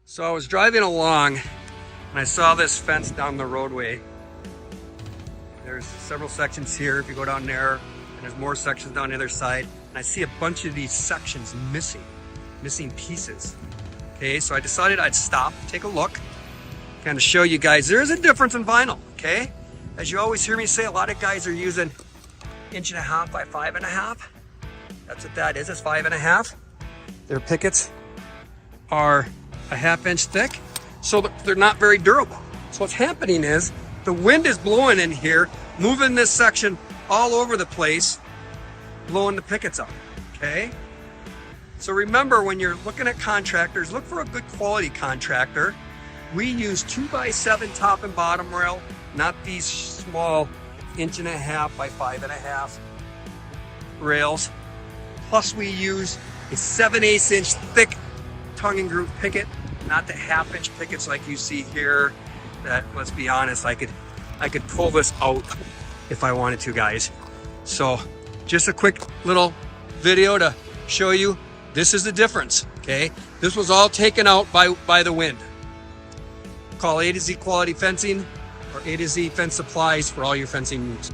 So I was driving along and I saw this fence down the roadway. There's several sections here if you go down there, and there's more sections down the other side. And I see a bunch of these sections missing pieces. Okay, so I decided I'd stop, take a look, kind of show you guys there is a difference in vinyl, okay? As you always hear me say, a lot of guys are using 1.5 by 5.5. That's what that is, it's 5.5. Their pickets are a 1/2 inch thick, so they're not very durable. So what's happening is the wind is blowing in here, moving this section all over the place, blowing the pickets up, okay? So remember, when you're looking at contractors, look for a good quality contractor. We use 2x7 top and bottom rail, not these small 1.5 by 5.5 rails. Plus we use a 7/8 inch thick tongue and groove picket, not the 1/2 inch pickets like you see here. That, let's be honest, I could pull this out if I wanted to, guys. So just a quick little video to show you this is the difference, okay? This was all taken out by the wind. Call A to Z Quality Fencing or A to Z Fence Supplies for all your fencing needs.